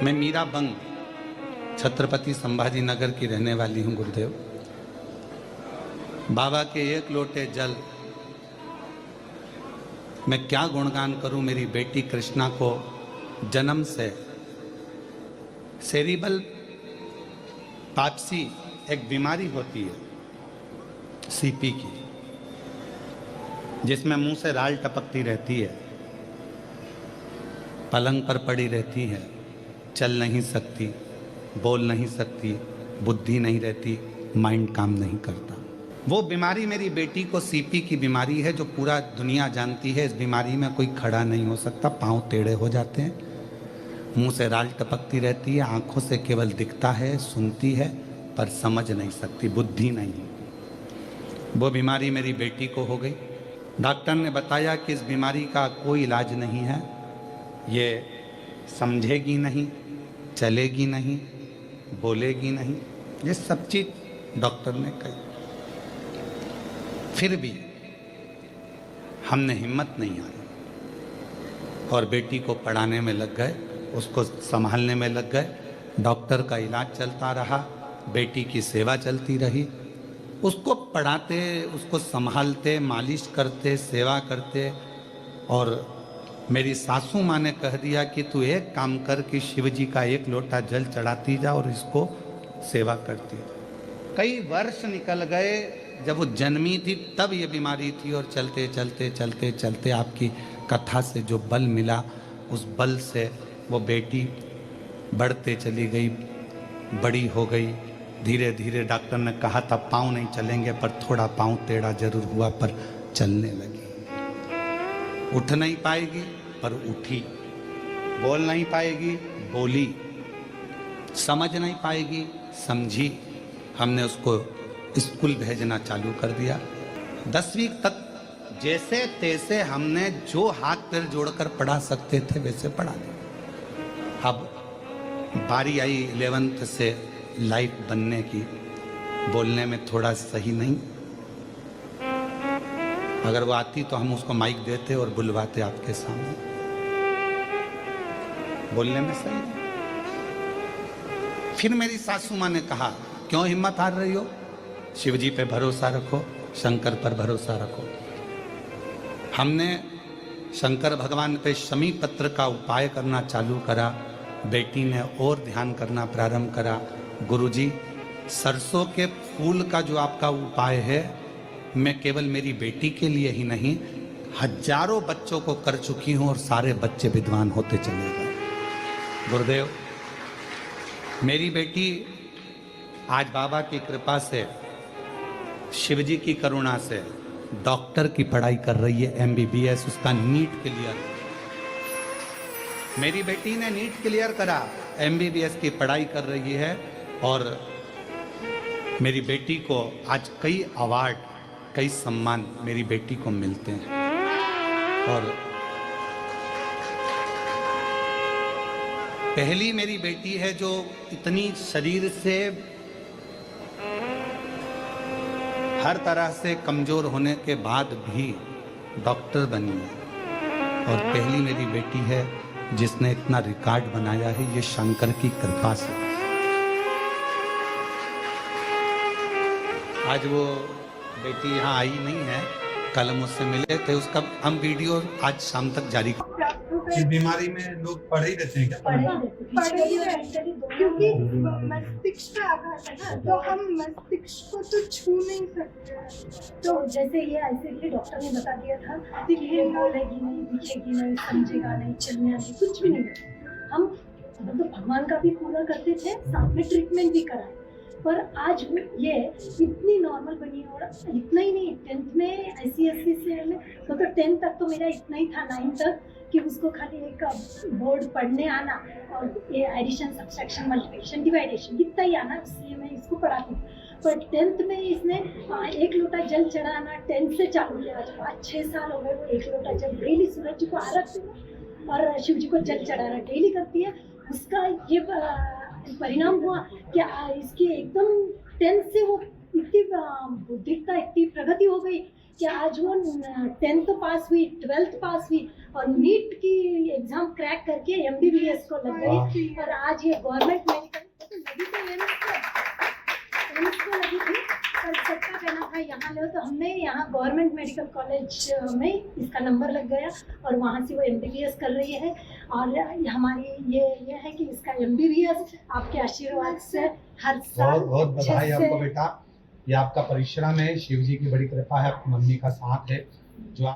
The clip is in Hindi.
मैं मीरा बंग छत्रपति संभाजी नगर की रहने वाली हूँ गुरुदेव। बाबा के एक लोटे जल मैं क्या गुणगान करूं। मेरी बेटी कृष्णा को जन्म से सेरिबल पाप्सी एक बीमारी होती है सीपी की, जिसमें मुंह से राल टपकती रहती है, पलंग पर पड़ी रहती है, चल नहीं सकती, बोल नहीं सकती, बुद्धि नहीं रहती, माइंड काम नहीं करता। वो बीमारी मेरी बेटी को सीपी की बीमारी है, जो पूरा दुनिया जानती है। इस बीमारी में कोई खड़ा नहीं हो सकता, पांव टेढ़े हो जाते हैं, मुंह से राल टपकती रहती है, आंखों से केवल दिखता है, सुनती है, पर समझ नहीं सकती, बुद्धि नहीं। वो बीमारी मेरी बेटी को हो गई। डॉक्टर ने बताया कि इस बीमारी का कोई इलाज नहीं है, ये समझेगी नहीं, चलेगी नहीं, बोलेगी नहीं, ये सब चीज डॉक्टर ने कही। फिर भी हमने हिम्मत नहीं हारी और बेटी को पढ़ाने में लग गए, उसको संभालने में लग गए। डॉक्टर का इलाज चलता रहा, बेटी की सेवा चलती रही, उसको पढ़ाते, उसको संभालते, मालिश करते, सेवा करते। और मेरी सासू माँ ने कह दिया कि तू एक काम कर कि शिव जी का एक लोटा जल चढ़ाती जा और इसको सेवा करती जा। कई वर्ष निकल गए, जब वो जन्मी थी तब ये बीमारी थी, और चलते चलते चलते चलते आपकी कथा से जो बल मिला, उस बल से वो बेटी बढ़ते चली गई, बड़ी हो गई। धीरे धीरे डॉक्टर ने कहा था पाँव नहीं चलेंगे, पर थोड़ा पाँव टेढ़ा जरूर हुआ, पर चलने लगी। उठ नहीं पाएगी पर उठी, बोल नहीं पाएगी बोली, समझ नहीं पाएगी समझी। हमने उसको स्कूल भेजना चालू कर दिया। 10वीं तक जैसे तैसे हमने जो हाथ पैर जोड़कर पढ़ा सकते थे वैसे पढ़ा दिया। अब बारी आई 11th से लाइफ बनने की। बोलने में थोड़ा सही नहीं, अगर वो आती तो हम उसको माइक देते और बुलवाते आपके सामने। बोलने में सही नहीं। फिर मेरी सासू माँ ने कहा क्यों हिम्मत हार रही हो, शिव जी पे भरोसा रखो, शंकर पर भरोसा रखो। हमने शंकर भगवान पे शमी पत्र का उपाय करना चालू करा। बेटी ने और ध्यान करना प्रारंभ करा। गुरुजी, सरसों के फूल का जो आपका उपाय है, मैं केवल मेरी बेटी के लिए ही नहीं, हजारों बच्चों को कर चुकी हूं और सारे बच्चे विद्वान होते चले गए। गुरुदेव, मेरी बेटी आज बाबा की कृपा से, शिवजी की करुणा से डॉक्टर की पढ़ाई कर रही है, MBBS, उसका नीट क्लियर। मेरी बेटी ने नीट क्लियर करा, MBBS की पढ़ाई कर रही है। और मेरी बेटी को आज कई अवार्ड, कई सम्मान मेरी बेटी को मिलते हैं। और पहली मेरी बेटी है जो इतनी शरीर से हर तरह से कमजोर होने के बाद भी डॉक्टर बनी है। और पहली मेरी बेटी है जिसने इतना रिकॉर्ड बनाया है, ये शंकर की कृपा से। आज वो बेटी यहाँ आई नहीं है, कल मुझसे मिले थे, उसका हम वीडियो आज शाम तक जारी। इस बीमारी में लोग पढ़े ही रहते हैं क्या? पढ़े ही रहते हैं, क्योंकि मस्तिष्क का आघात है ना, तो हम मस्तिष्क को तो छू नहीं सकते। तो जैसे ये ऐसे ही डॉक्टर ने बता दिया था कि ये बोलेगी नहीं, दिखेगी नहीं, समझेगा नहीं, चलने नहीं, कुछ भी नहीं। हम मतलब भगवान का भी पूरा करते थे, साथ में ट्रीटमेंट भी कराए। पर आज ये इतनी नॉर्मल बनी, और इतना ही नहीं, 10th में ICSE से तो 10th तक तो मेरा इतना ही था, 9th तक, कि उसको खाली एक बोर्ड पढ़ने आना और ये एडिशन, सब्सट्रैक्शन, मल्टीप्लिकेशन, डिवाइडेशन इतना ही आना, इसलिए मैं इसको पढ़ाती हूँ। पर 10th में इसने एक लोटा जल चढ़ाना 10th से चालू किया। आज 5-6 साल हो गए, वो एक लोटा जल डेली सूरज जी को आरत देना और शिव जी को जल चढ़ाना डेली करती है। उसका ये परिणाम हुआ कि इसकी एकदम 10th से वो इतनी बुद्धिकता, इतनी प्रगति हो गई कि आज वो 10th पास हुई, 12th पास हुई और नीट की एग्जाम क्रैक करके MBBS को लग गई। और आज ये गवर्नमेंट मेडिकल लगी तो एम्स को लगी थी, पर सबका कहना था यहाँ लो, तो हमने यहाँ गवर्नमेंट मेडिकल कॉलेज में इसका नंबर लग गया और वहाँ से वो MBBS कर रही है। और हमारी ये है कि इसका MBBS आपके आशीर्वाद से हर साल बहुत बहुत बधाई अच्छे से- आपको बेटा, ये आपका परिश्रम है, शिव जी की बड़ी कृपा है, आपकी मम्मी का साथ है जो